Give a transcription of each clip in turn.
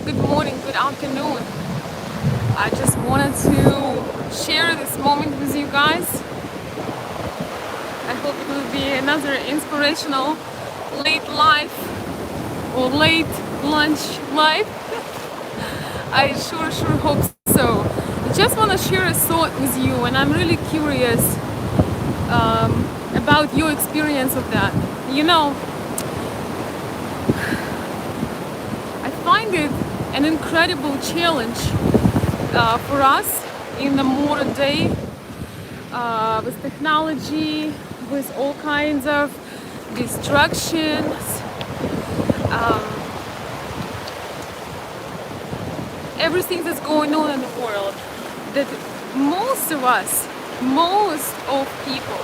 good morning, good afternoon. I just wanted to share this moment with you guys. I hope it will be another inspirational late life or late lunch life. I sure hope so. I just want to share a thought with you, and I'm really curious about your experience of that. You know, I find it an incredible challenge for us in the modern day with technology, with all kinds of distractions. Everything that's going on in the world, that most of people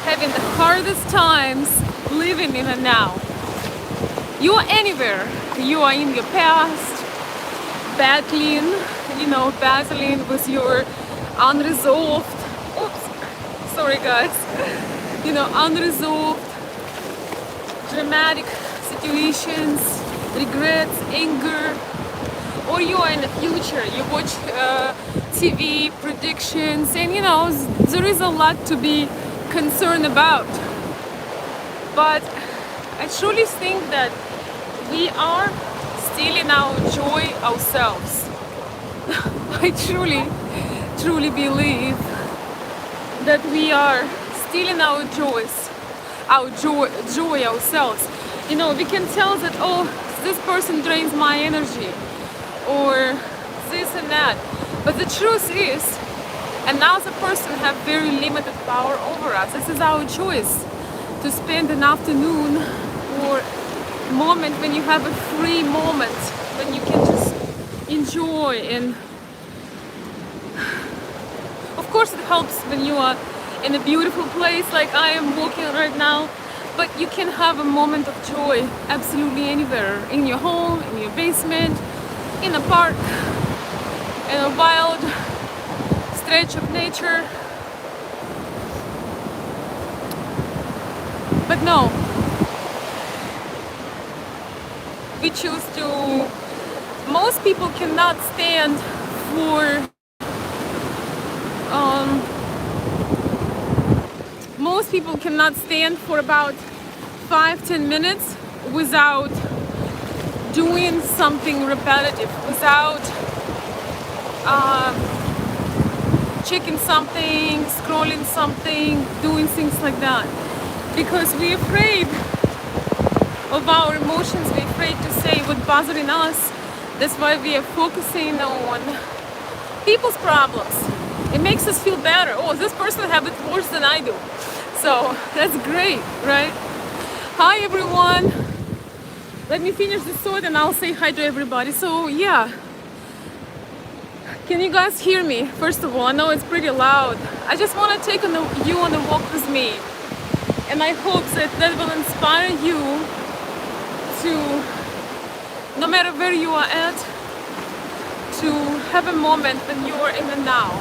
having the hardest times living in the now. You are anywhere, you are in your past, battling with your unresolved, unresolved dramatic situations, regrets, anger, or you are in the future, you watch TV predictions, and there is a lot to be concerned about. But I truly think that we are stealing our joy ourselves. I truly believe that we are stealing our joy ourselves. We can tell that, oh, this person drains my energy, or this and that. But the truth is, another person have very limited power over us. This is our choice to spend an afternoon or moment when you have a free moment, when you can just enjoy. And of course it helps when you are in a beautiful place like I am walking right now, but you can have a moment of joy absolutely anywhere, in your home, in your basement, in a park, in a wild stretch of nature. But no, we choose to. Most people cannot stand for about 5-10 minutes without doing something repetitive, without checking something, scrolling something, doing things like that, because we're afraid of our emotions. We're afraid to say what's bothering us. That's why we are focusing on people's problems. It makes us feel better. Oh, this person have it worse than I do, so that's great, right? Hi everyone, let me finish this thought and I'll say hi to everybody. So yeah, can you guys hear me? First of all, I know it's pretty loud. I just want to take you on a walk with me, and I hope that will inspire you to, no matter where you are at, to have a moment when you are in the now.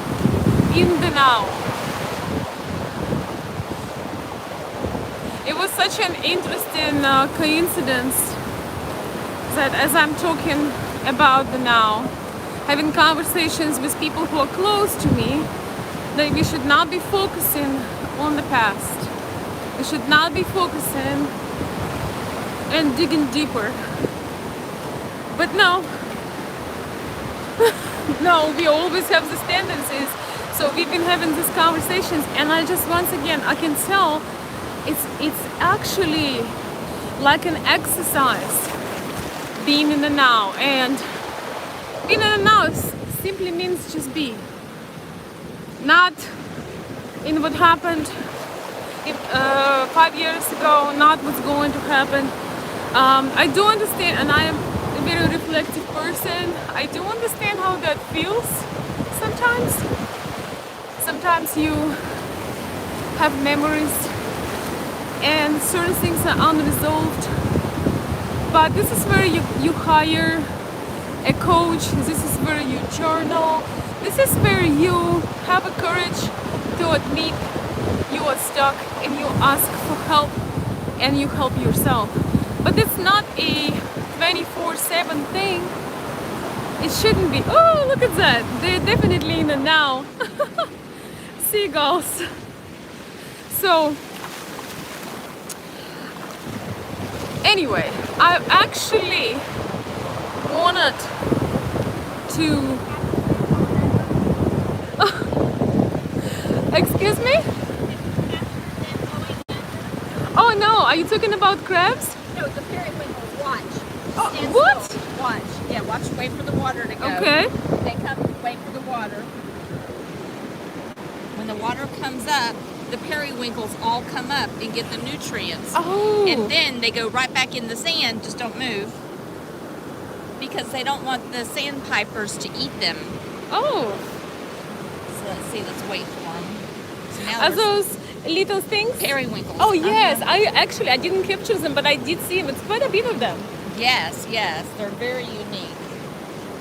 It was such an interesting coincidence that as I'm talking about the now, having conversations with people who are close to me, that we should not be focusing on the past. We should not be focusing and digging deeper. But no, we always have these tendencies. So we've been having these conversations, and I just, once again, I can tell it's actually like an exercise, being in the now. And being in the now simply means just be, not in what happened 5 years ago, not what's going to happen. I do understand, and I am a very reflective person. I do understand how that feels sometimes. Sometimes you have memories and certain things are unresolved. But this is where you hire a coach. This is where you journal. This is where you have a courage to admit you are stuck and you ask for help and you help yourself. But it's not a 24 24/7 thing. It shouldn't be. Oh, look at that. They're definitely in the now. Seagulls. So, anyway, I actually wanted to. Excuse me? Oh no, are you talking about crabs? No, the periwinkles. Watch. Oh, Stand what? still. Watch. Yeah, watch. Wait for the water to go. Okay. They come. Wait for the water. When the water comes up, the periwinkles all come up and get the nutrients. Oh. And then they go right back in the sand. Just don't move. Because they don't want the sandpipers to eat them. Oh. So let's see. Let's wait for them. So now Are there's those little things? periwinkles. Oh yes, Uh-huh. I didn't capture them, but I did see them. It's quite a bit of them. Yes, yes, they're very unique.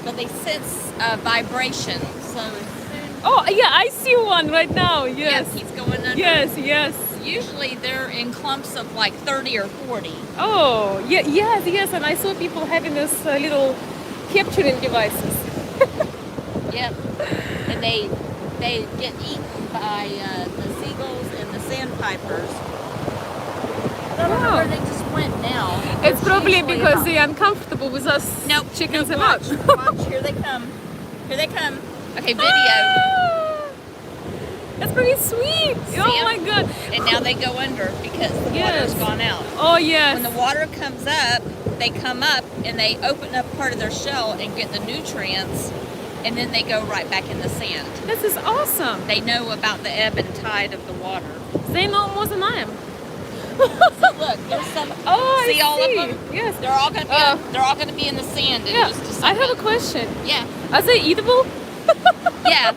But they sense vibration, so as soon Oh yeah, I see one right now. Yes. he's going under. Yes, yes. Usually they're in clumps of like 30 or 40. Oh, yeah, yes, yes. And I saw people having this little capturing devices. Yep. And they get eaten by the seagulls and the sandpipers. I don't know Wow. where they just went now. It's There's probably usually because about- they're uncomfortable with us Nope. chickens nope, and watch, us. watch, here they come. Here they come. Okay, video. Ah, that's pretty sweet. Oh 'em? my god. And now they go under because the Yes. water's gone out. Oh yes. When the water comes up, they come up and they open up part of their shell and get the nutrients, and then they go right back in the sand. This is awesome. They know about the ebb and tide of the water. They know more than I am. So look, there's some. Oh, See I all see. of them? Yes. They're all gonna be. They're all gonna be in the sand in Yeah. just a I second. have a question. Yeah, Are they eatable? yeah,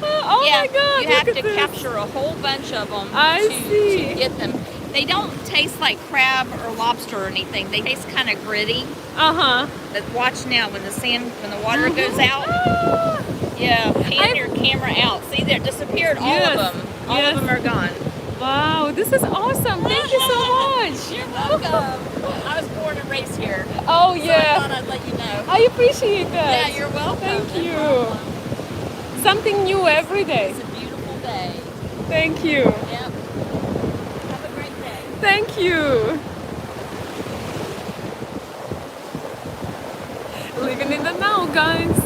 Oh yeah. my god. You have look to at this. capture a whole bunch of them I see. to get them. They don't taste like crab or lobster or anything. They taste kind of gritty. Uh-huh. But watch now when the water goes out. Ah. Yeah, pan I've- your camera out. See, they're disappeared. All Yes, of them. All yes. of them are gone. Wow, this is awesome. Thank you so much. You're welcome. I was born and raised here. Oh So I yeah. thought I'd let you know. I appreciate that. Yeah, you're welcome. Thank No you. problem. Something new every day. It's a beautiful day. Thank you. Yep. Have a great day. Thank you. Living in the now, guys.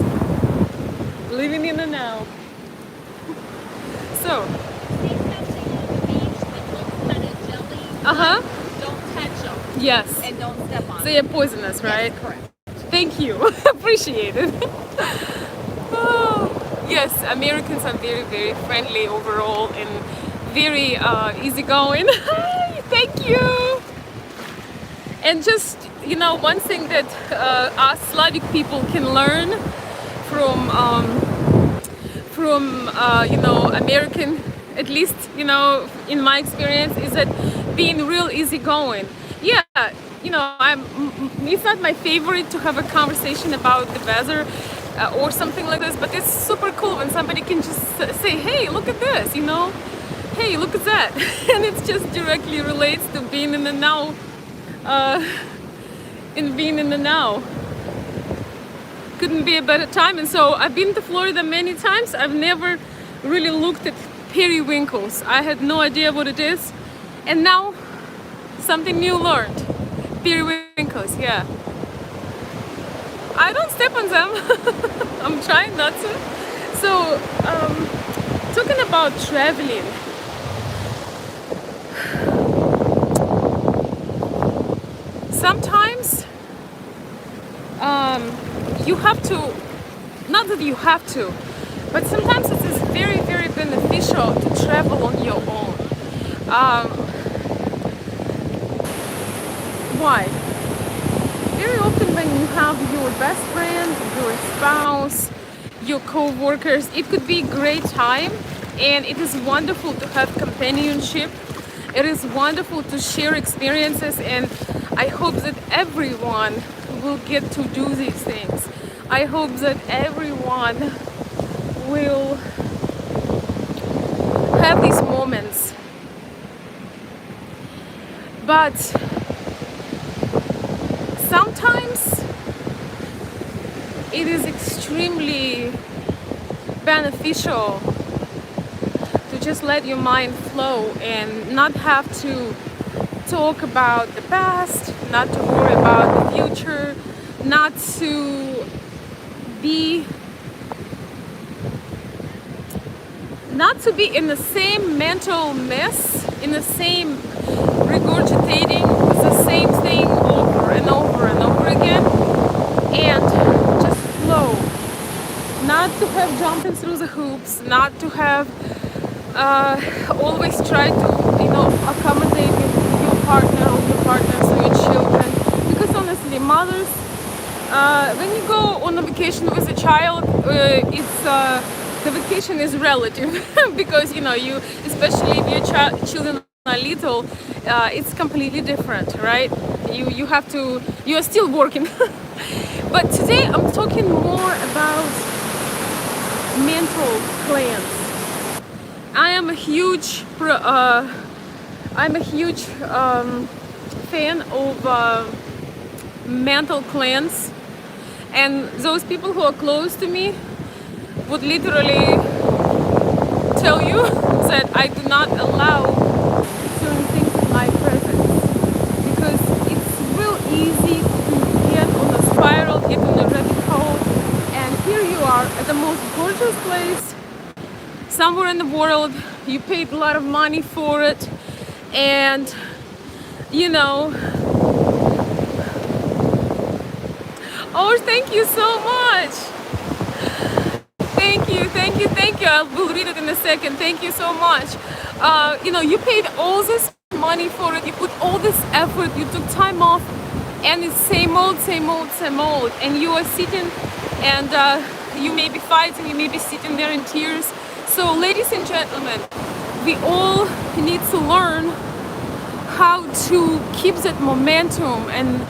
Living in the now. So, See something on the beach that looks kind of jelly? uh-huh. Don't touch them Yes. and don't step on them. They are poisonous, right? Yes, correct. Thank you. Appreciate it. Oh, yes, Americans are very, very friendly overall and very easygoing. Hi, thank you. And just, you know, one thing that us Slavic people can learn from you know, American, at least, you know, in my experience, is that being real easygoing. Yeah, you know, it's not my favorite to have a conversation about the weather or something like this, but it's super cool when somebody can just say, hey, look at this, you know, hey, look at that. And it just directly relates to being in the now, in being in the now. Couldn't be a better time. And so I've been to Florida many times. I've never really looked at periwinkles. I had no idea what it is. And now something new learned. Periwinkles, yeah. I don't step on them. I'm trying not to. So, talking about traveling. Sometimes you have to, not that you have to, but sometimes it is very, very beneficial to travel on your own. Why? Very often when you have your best friend, your spouse, your co-workers, it could be a great time, and it is wonderful to have companionship. It is wonderful to share experiences, and I hope that everyone will get to do these things. I hope that everyone will have these moments. But sometimes it is extremely beneficial to just let your mind flow and not have to talk about the past, not to worry about the future, not to be in the same mental mess, in the same regurgitating the same thing over and over and over again, and just flow. Not to have jumping through the hoops, not to have always try to, accommodate your partner or your partners or your children. Because honestly, mothers, when you go on a vacation with a child, the vacation is relative because you especially if your children are little, it's completely different, right? You are still working. But today I'm talking more about mental cleanse. I am a huge fan of mental cleanse, and those people who are close to me would literally tell you that I do not allow certain things in my presence because it's real easy to get on a spiral, get on a rabbit hole, and here you are at the most gorgeous place somewhere in the world. You paid a lot of money for it, and oh, thank you so much. Thank you. I will read it in a second. Thank you so much. You paid all this money for it. You put all this effort. You took time off, and it's same old. And you are sitting, and you may be fighting. You may be sitting there in tears. So, ladies and gentlemen, we all need to learn how to keep that momentum and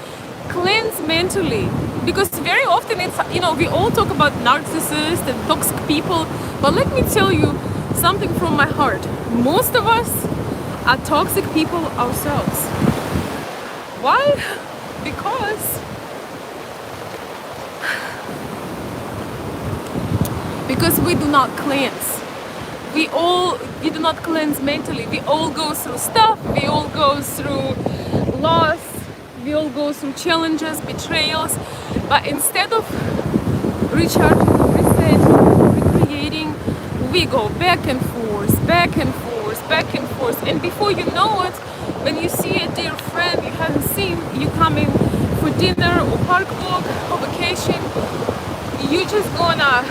cleanse mentally, because very often it's we all talk about narcissists and toxic people, but let me tell you something from my heart. Most of us are toxic people ourselves. Why? Because we do not cleanse. We do not cleanse mentally. We all go through stuff. We all go through loss. We all go through challenges, betrayals. But instead of recharging, resetting, recreating, we go back and forth. And before you know it, when you see a dear friend you haven't seen, you come in for dinner or park walk or vacation, you just gonna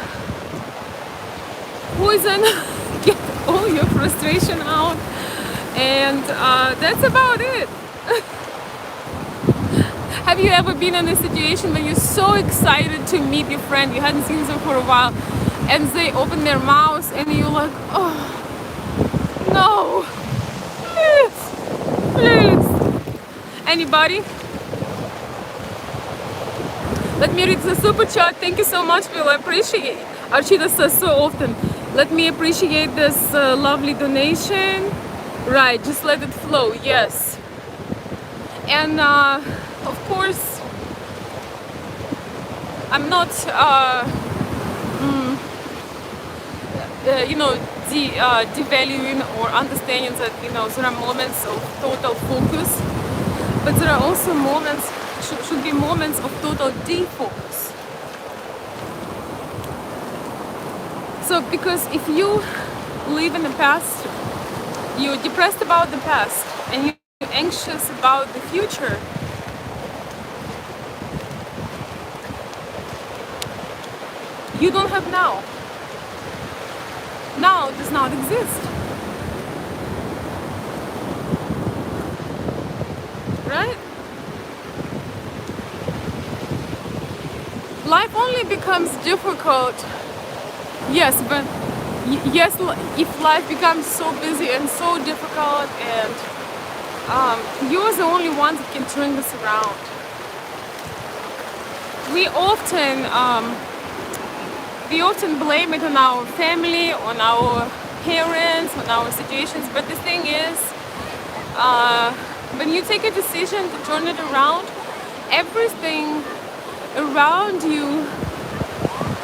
poison, get all your frustration out, and that's about it. Have you ever been in a situation when you're so excited to meet your friend, you hadn't seen them for a while, and they open their mouths and you're like, oh no, please. Anybody? Let me read the super chat. Thank you so much, Bill. I appreciate it. Archita says so often. Let me appreciate this lovely donation. Right, just let it flow. Yes. And of course, I'm not, devaluing or understanding that there are moments of total focus, but there are also moments, should be moments of total defocus. So, because if you live in the past, you're depressed about the past, and you're anxious about the future, you don't have now. Now does not exist. Right? Life only becomes difficult. Yes, but yes, if life becomes so busy and so difficult, and you're the only one that can turn this around. We often blame it on our family, on our parents, on our situations, but the thing is, when you take a decision to turn it around, everything around you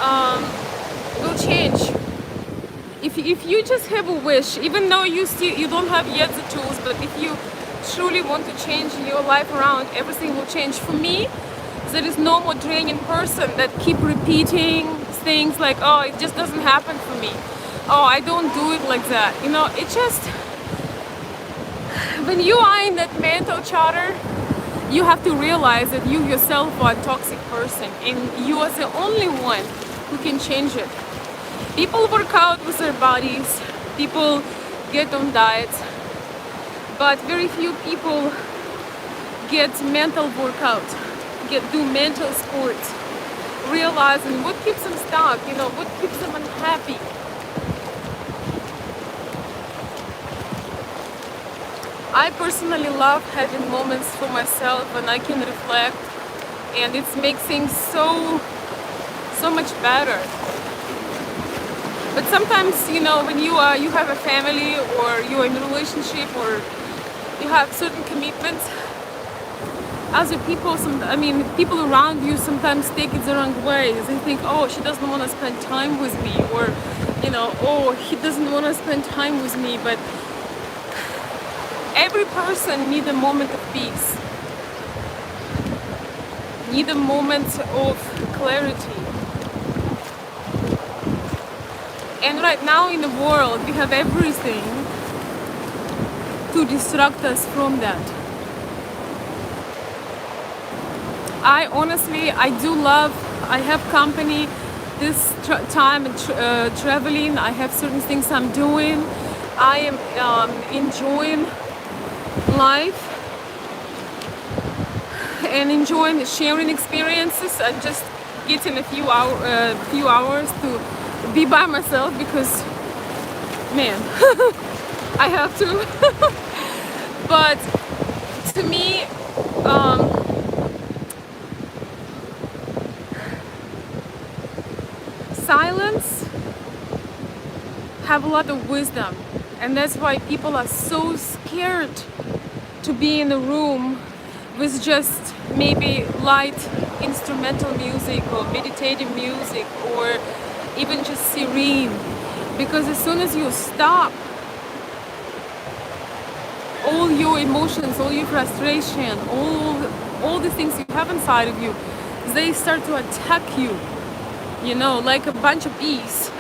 um, will change. If you just have a wish, even though you don't have yet the tools, but if you truly want to change your life around, everything will change. For me, there is no more draining person that keep repeating things like, oh, it just doesn't happen for me. Oh, I don't do it like that. You know, it just, when you are in that mental chatter, you have to realize that you yourself are a toxic person and you are the only one who can change it. People work out with their bodies, people get on diets, but very few people get mental workout, do mental sports, realizing what keeps them stuck, you know, what keeps them unhappy. I personally love having moments for myself when I can reflect, and it makes things so much better. But sometimes, you know, when you have a family or you're in a relationship or you have certain commitments, other people, people around you sometimes take it the wrong way. They think, oh, she doesn't want to spend time with me, or, you know, oh, he doesn't want to spend time with me. But every person needs a moment of peace, need a moment of clarity. And right now in the world, we have everything to distract us from that. I have company this time and traveling. I have certain things I'm doing. I am enjoying life and enjoying sharing experiences. I'm just getting a few hours to be by myself because, man, I have to. But to me, silence have a lot of wisdom, and that's why people are so scared to be in a room with just maybe light instrumental music or meditative music or even just serene, because as soon as you stop, all your emotions, all your frustration, all the things you have inside of you, they start to attack you, you know, like a bunch of bees.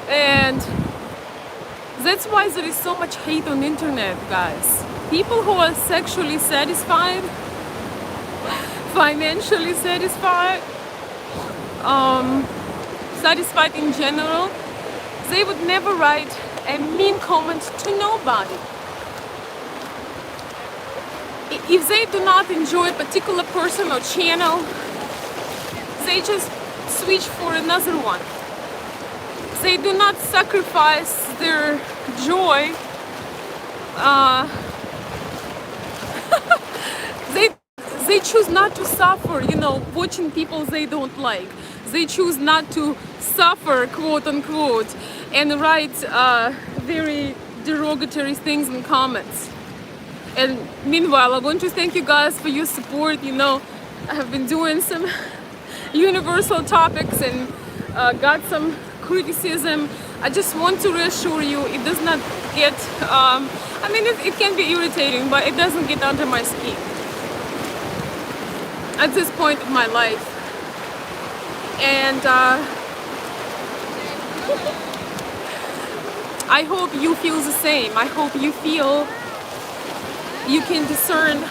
And that's why there is so much hate on the internet, guys. People who are sexually satisfied, financially satisfied, satisfied in general, they would never write a mean comment to nobody. If they do not enjoy a particular person or channel, they just switch for another one. They do not sacrifice their joy. They choose not to suffer, you know, watching people they don't like. They choose not to suffer, quote unquote, and write very derogatory things in comments. And meanwhile, I want to thank you guys for your support. You know, I have been doing some universal topics and got some criticism. I just want to reassure you, it does not get, it can be irritating, but it doesn't get under my skin at this point of my life. And I hope you feel the same. I hope you feel you can discern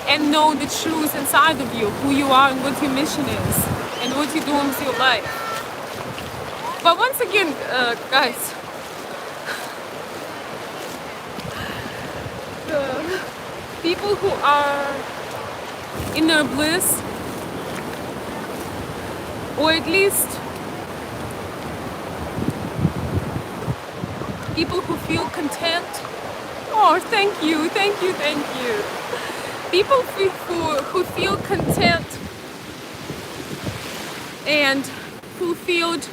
and know the truth inside of you, who you are and what your mission is and what you're doing with your life. But once again, guys, the people who are in their bliss, or at least people who feel content. Oh, thank you. People who feel content and fulfilled,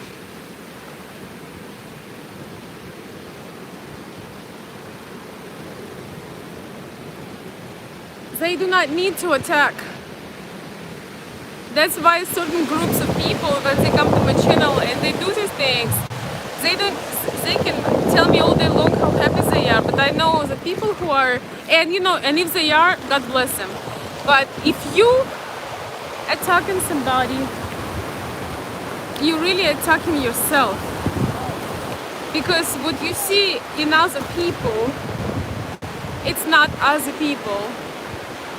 they do not need to attack. That's why certain groups of people, when they come to my channel and they do these things, they don't. They can tell me all day long how happy they are, but I know the people who are, and you know, and if they are, God bless them. But if you attacking somebody, you're really attacking yourself, because what you see in other people, it's not other people.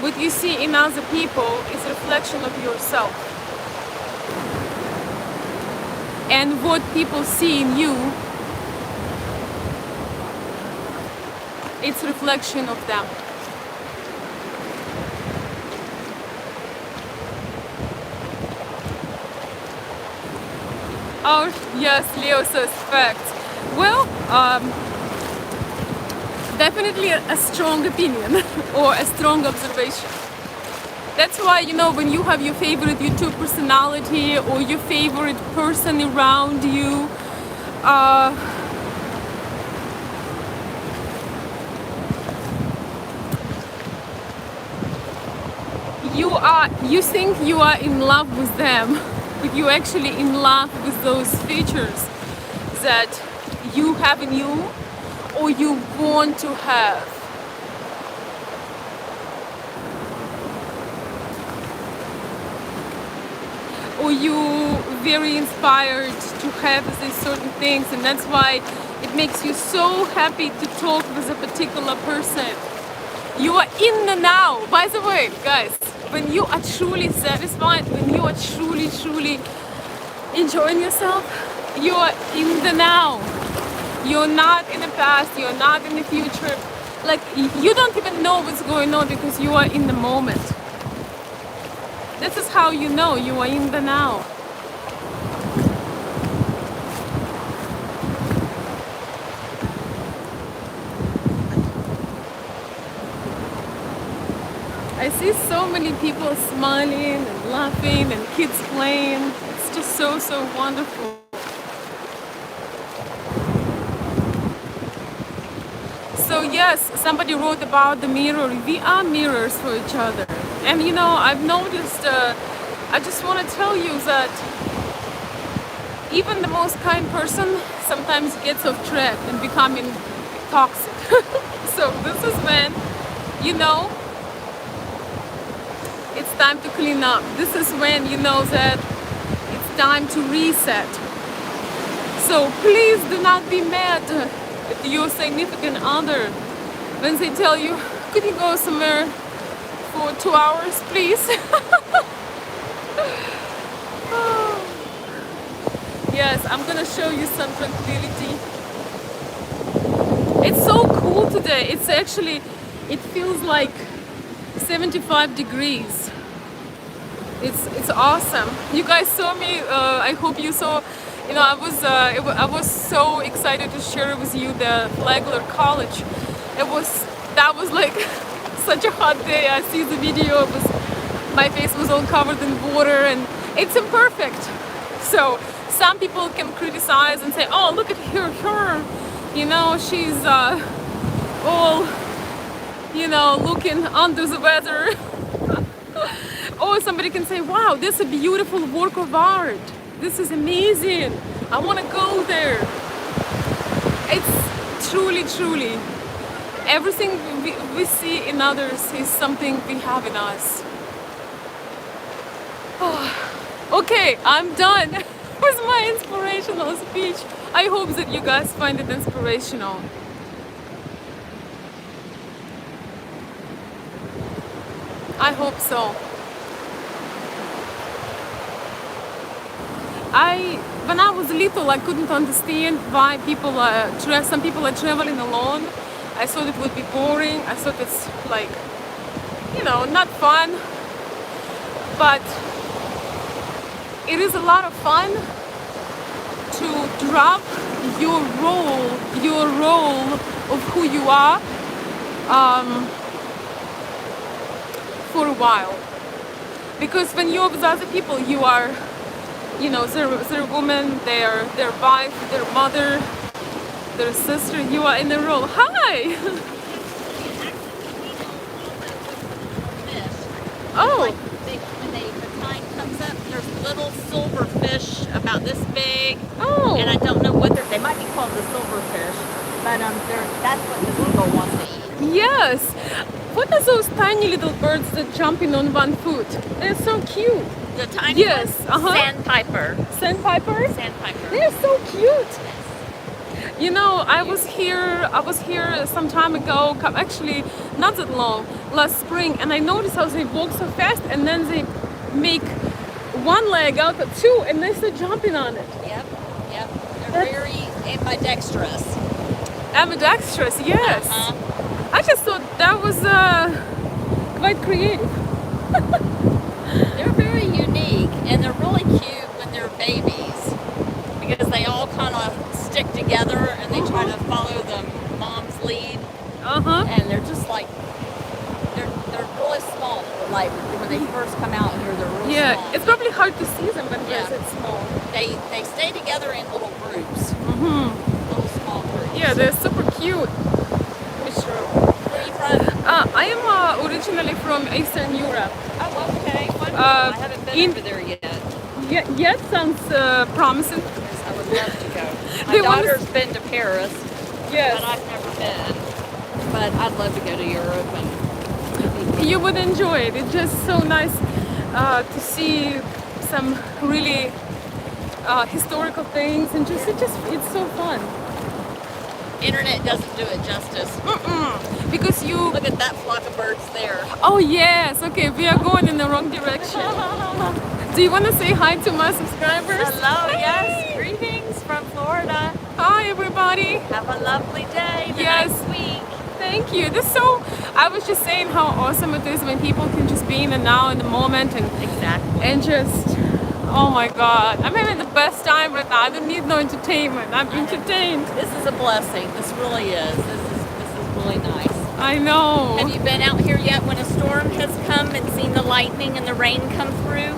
What you see in other people is a reflection of yourself. And what people see in you, it's a reflection of them. Oh, yes, Leo says facts. Well, definitely a strong opinion or a strong observation. That's why, you know, when you have your favorite YouTube personality or your favorite person around you, you think you are in love with them, but you're actually in love with those features that you have in you or you want to have. Or you very inspired to have these certain things, and that's why it makes you so happy to talk with a particular person. You are in the now. By the way, guys, when you are truly satisfied, when you are truly enjoying yourself, you are in the now. You're not in the past, you're not in the future. Like, you don't even know what's going on because you are in the moment. This is how you know you are in the now. I see so many people smiling and laughing and kids playing. It's just so wonderful. So yes, somebody wrote about the mirror. We are mirrors for each other. And you know, I've noticed, I just want to tell you that even the most kind person sometimes gets off track and becoming toxic. So this is when, you know, it's time to clean up. This is when you know that it's time to reset. So please do not be mad at your significant other when they tell you, could you go somewhere for 2 hours, please? Yes, I'm gonna show you some tranquility. It's so cool today. It's actually, it feels like 75 degrees. It's awesome. You guys saw me. I hope you saw. You know, I was so excited to share with you the Flagler College. That was like such a hot day. I see the video. My face was all covered in water, and it's imperfect. So some people can criticize and say, "Oh, look at her. You know, she's all, you know, looking under the weather." Or somebody can say, "Wow, this is a beautiful work of art. This is amazing. I want to go there." It's truly, everything we see in others is something we have in us. Okay, I'm done with my inspirational speech. I hope that you guys find it inspirational. I hope so. When I was little, I couldn't understand why some people are traveling alone. I thought it would be boring. I thought it's like, you know, not fun. But it is a lot of fun to drop your role of who you are for a while. Because when you're with other people, you are, you know, they're a woman, their wife, their mother, their sister. You are in a role. Hi. Oh. Like when the time comes up, They might be called the silverfish, but that's what the seagull wants to eat. Yes. What are those tiny little birds that jumping on one foot? They're so cute. The tiny Yes, ones, uh-huh. sandpiper. Sandpipers? Sandpiper. They're so cute. You know, I was here some time ago, actually not that long, last spring, and I noticed how they walk so fast, and then they make one leg out of two, and they start jumping on it. Yep. They're very ambidextrous. Ambidextrous, yes. I just thought that was quite creative. They're very unique, and they're really cute when they're babies because they all kind of stick together and they try to follow the mom's lead. And they're just like they're really small. Like when they first come out here, they're really small. It's probably hard to see them when they're that small. They stay together in little groups. Little small groups. Yeah, they're super cute. For sure. Where are you from? I am originally from Eastern Europe. Oh, okay. Wonderful. I haven't been over there yet. Yet sounds promising. Yes, I would love to go. They My want to- daughter's been to Paris, Yes. but I've never been. But I'd love to go to Europe and You would enjoy it. It's just so nice to see some really historical things, and it's so fun. internet doesn't do it justice. Because you Look at that flock of birds there. Oh yes, okay, we are going in the wrong direction. Do you want to say hi to my subscribers? Hello, Hey! yes. Greetings from Florida. Hi everybody. Have a lovely day. Yes. Nice week. Thank you. I was just saying how awesome it is when people can just be in the now, in the moment, Exactly. and just, oh my God, I'm having the best time right now. I don't need no entertainment. I'm entertained. This is a blessing. This really is. This is really nice. I know. Have you been out here yet when a storm has come and seen the lightning and the rain come through?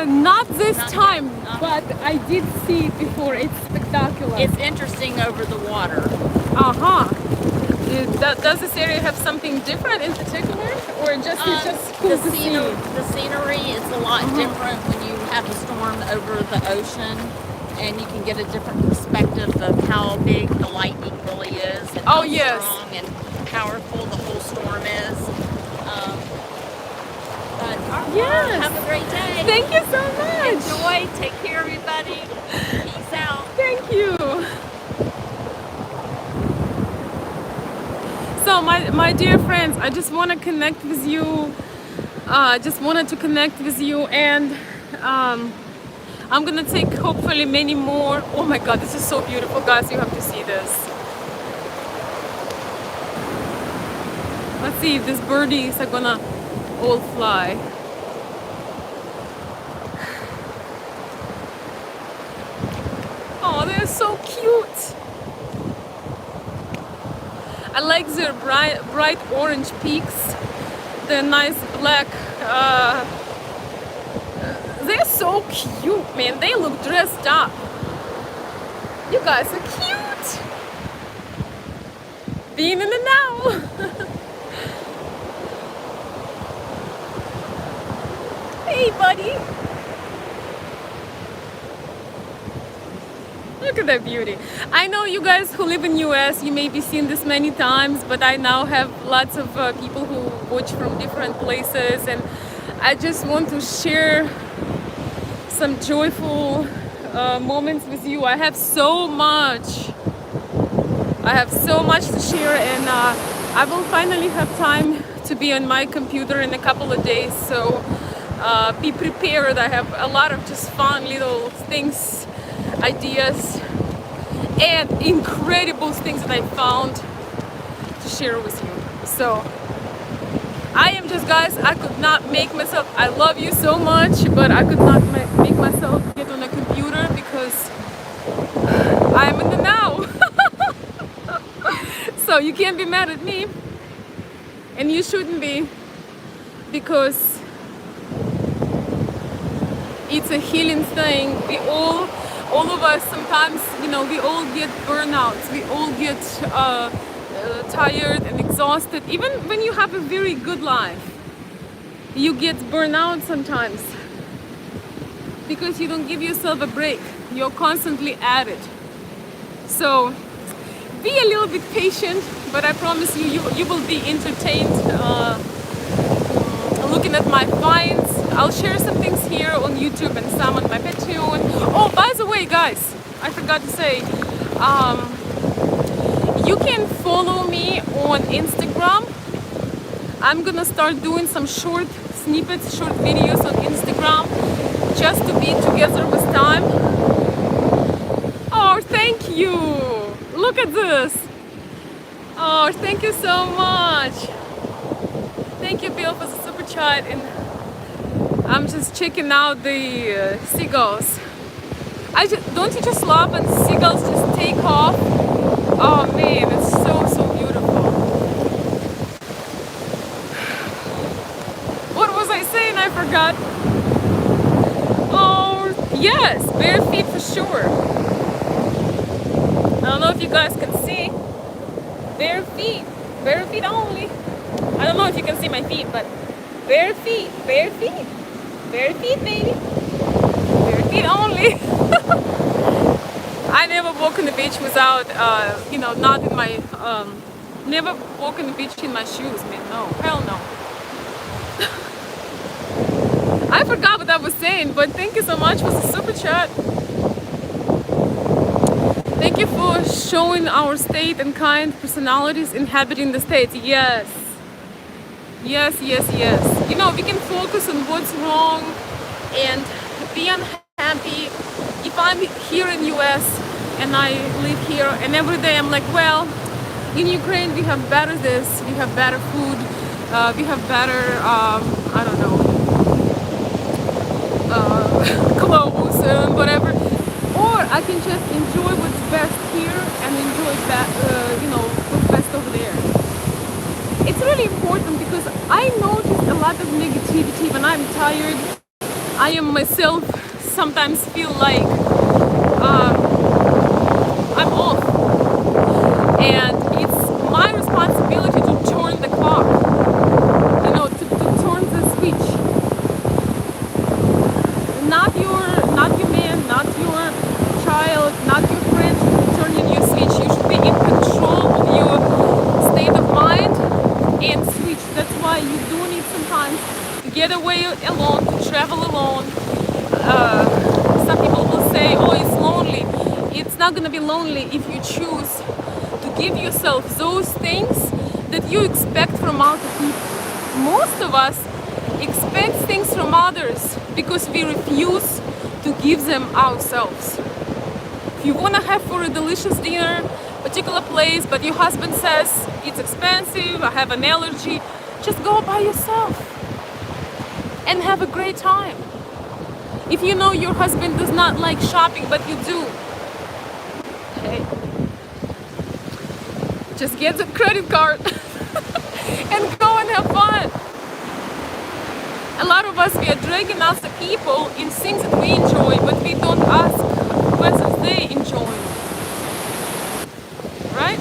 Not this Not time, yet. Uh-huh. but I did see it before. It's spectacular. It's interesting over the water. Does this area have something different in particular, or it's just cool to see? The scenery is a lot different when you have a storm over the ocean, and you can get a different perspective of how big the lightning really is, and how strong and powerful the whole storm is. But Yes. have a great day. Thank you so much. Enjoy. Take care, everybody. Peace out. Thank you. So my dear friends, I just want to connect with you. Just wanted to connect with you, and I'm gonna take hopefully many more. Oh my God, this is so beautiful, guys! You have to see this. Let's see if these birdies are gonna all fly. Oh, they're so cute. I like their bright orange peaks. They're nice black. They're so cute, man. They look dressed up. You guys are cute. Being in the now. Hey, buddy. Look at that beauty. I know you guys who live in US, you may be seen this many times, but I now have lots of people who watch from different places, and I just want to share some joyful moments with you. I have so much to share, and I will finally have time to be on my computer in a couple of days, so be prepared. I have a lot of just fun little things, ideas, and incredible things that I found to share with you. So I am just, guys, I could not make myself, I love you so much, but I could not make myself get on a computer because I'm in the now. So you can't be mad at me, and you shouldn't be, because it's a healing thing. We all of us sometimes, we all get burnouts. We all get tired and exhausted. Even when you have a very good life, you get burnout sometimes because you don't give yourself a break. You're constantly at it. So be a little bit patient, but I promise you, you will be entertained looking at my finds. I'll share some things here on YouTube and some on my Patreon. Oh, by the way, guys, I forgot to say, you can follow me on Instagram. I'm gonna start doing some short snippets, short videos on Instagram, just to be together with time. Oh, thank you! Look at this! Oh, thank you so much! Thank you, Bill, for the super chat. And I'm just checking out the seagulls. Don't you just love when seagulls just take off? Oh man, it's so beautiful. What was I saying? I forgot. Oh yes, bare feet for sure. I don't know if you guys can see. Bare feet only. I don't know if you can see my feet, but bare feet, bare feet baby. Bare feet only. I never walk on the beach without, not in my, never walk on the beach in my shoes, man. No, hell no. I forgot what I was saying, but thank you so much for the super chat. Thank you for showing our state and kind personalities inhabiting the state. Yes. Yes. You know, we can focus on what's wrong and be unhappy. If I'm here in US and I live here and every day I'm like, well, in Ukraine we have better this, we have better food, we have better, I don't know, clothes and whatever. Or I can just enjoy what's best here and enjoy what's best over there. It's really important because I notice a lot of negativity when I'm tired. I am myself sometimes feel like I'm off, and it's my responsibility to turn the clock, to turn the switch. Not your man, not your child, not your friend turning your switch. You should be in control of your state of mind and switch. That's why you do need sometimes to get away alone, to travel alone. Some people will say, oh, it's lonely. It's not going to be lonely if you choose to give yourself those things that you expect from other people. Most of us expect things from others because we refuse to give them ourselves. If you want to have for a delicious dinner, particular place, but your husband says it's expensive, I have an allergy, just go by yourself and have a great time. If you know your husband does not like shopping, but you do, hey, just get the credit card and go and have fun. A lot of us, we are dragging us the people in things that we enjoy, but we don't ask whether they enjoy. Right?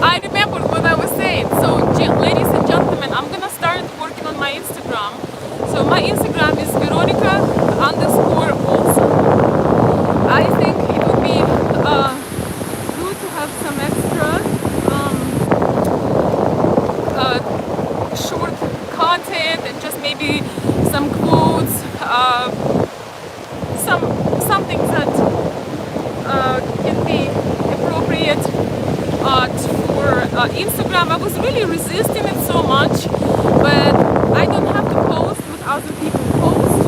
I remember what I was saying. So, ladies and gentlemen, I'm gonna start working on my Instagram. So my Instagram is Veronica_Olsen. I think it would be good to have some extra short content and just maybe some quotes, some things that can be appropriate for Instagram. I was really resisting it so much, but I don't have to post what other people post.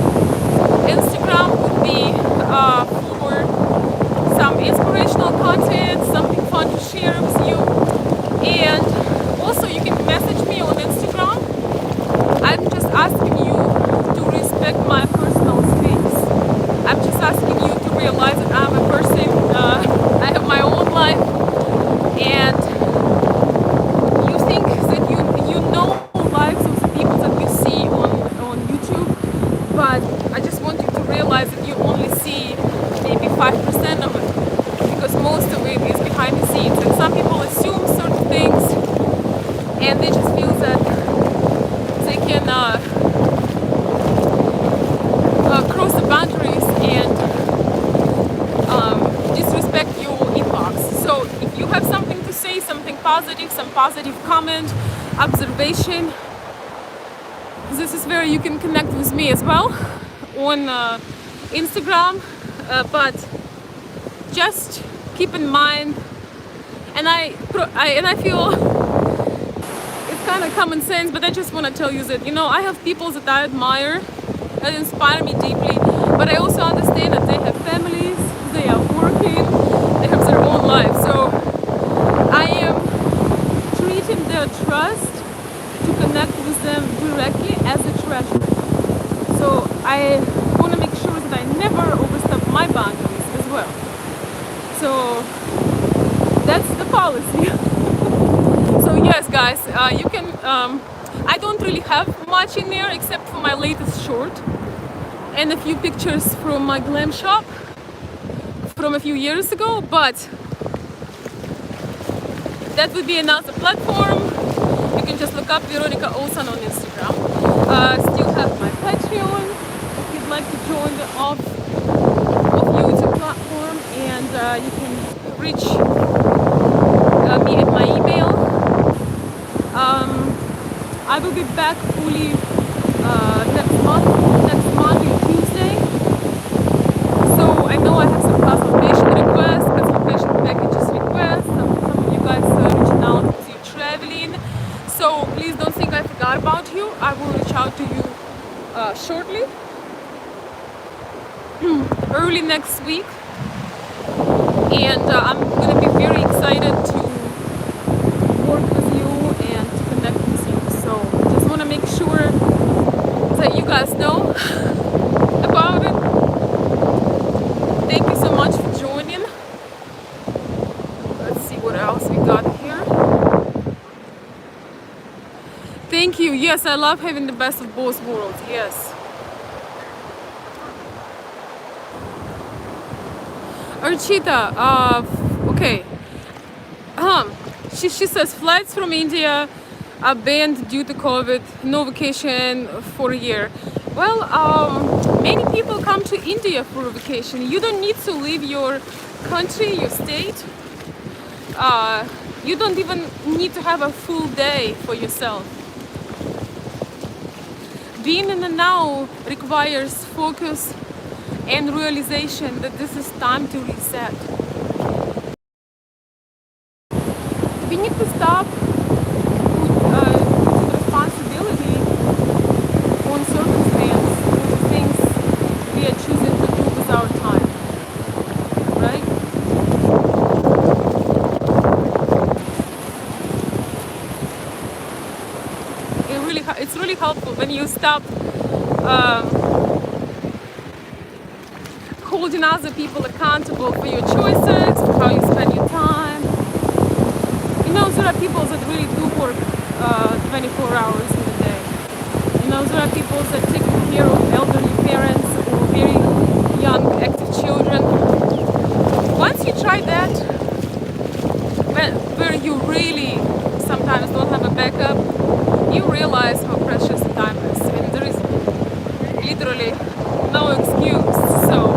Instagram would be for some inspirational content, something fun to share with you, and also you can message me on Instagram. I'm just asking you to respect my personal space. I'm just asking you to realize that I'm a person, I have my own life, and you think that you know lives of the people that you positive comment, observation. This is where you can connect with me as well on Instagram, but just keep in mind, and I feel it's kind of common sense, but I just want to tell you that, you know, I have people that I admire, that inspire me deeply, but I also understand that they have families, they are working, they have their own lives. So I am treating their trust to connect with them directly as a treasure. So I want to make sure that I never overstep my boundaries as well. So that's the policy. So yes, guys, you can. I don't really have much in there except for my latest short and a few pictures from my glam shop from a few years ago, but that would be another platform. You can just look up Veronica Olsan on Instagram. Still have my Patreon if you'd like to join the off YouTube platform, and you can reach me at my email. I will be back fully next Monday or Tuesday. So I know I have some consultation requests, consultation packages requests. Some of you guys reaching out because you're traveling. So please don't think I forgot about you. I will reach out to you shortly, early next week. And I'm going to be very excited to work with you and to connect with you. So just want to make sure that you guys know about it. Thank you so much for joining. Let's see what else we got here. Thank you. Yes, I love having the best of both worlds. Yes. Archita, okay. She says flights from India are banned due to COVID. No vacation for a year. Well, many people come to India for a vacation. You don't need to leave your country, your state. You don't even need to have a full day for yourself. Being in the now requires focus and realization that this is time to reset. We need to stop putting responsibility on circumstance, on the things we are choosing to do with our time, right? It's really helpful when you stop holding other people accountable for your choices, for how you spend your time. You know, there are people that really do work 24 hours in a day. You know, there are people that take care of elderly parents or very young, active children. Once you try that, where you really sometimes don't have a backup, you realize how precious time is. And there is literally no excuse. So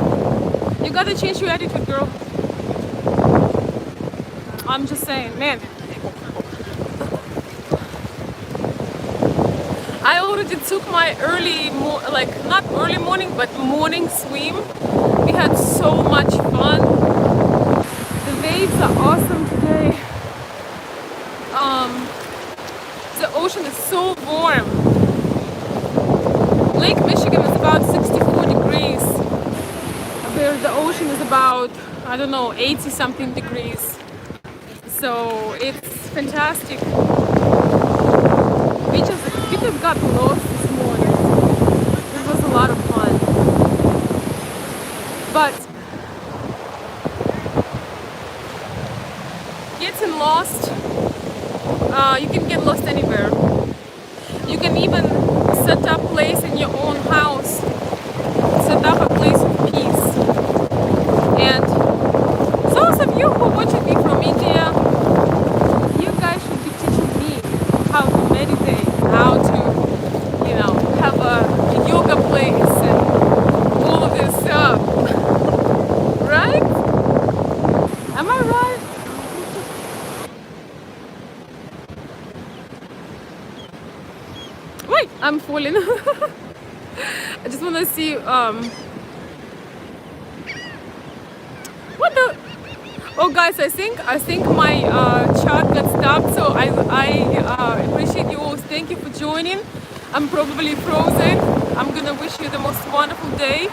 you gotta change your attitude, girl. I'm just saying, man. I already took my not early morning, but morning swim. We had so much fun. The waves are awesome today. The ocean is so warm. Lake Michigan is about 64 degrees. Where the ocean is about, I don't know, 80 something degrees. So it's fantastic. We just got lost this morning. It was a lot of fun. But getting lost, you can get lost anywhere. You can even set up place in your own house. Set up a place of peace. And those of you who are watching me from India, you guys should be teaching me how to meditate, how to, you know, have a yoga place and all of this stuff. Right? Am I right? I'm falling. I just want to see what the. Oh guys, I think my chat got stopped. So I appreciate you all. Thank you for joining. I'm probably frozen. I'm gonna wish you the most wonderful day.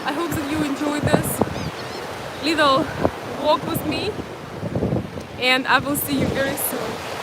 I hope that you enjoyed this little walk with me, and I will see you very soon.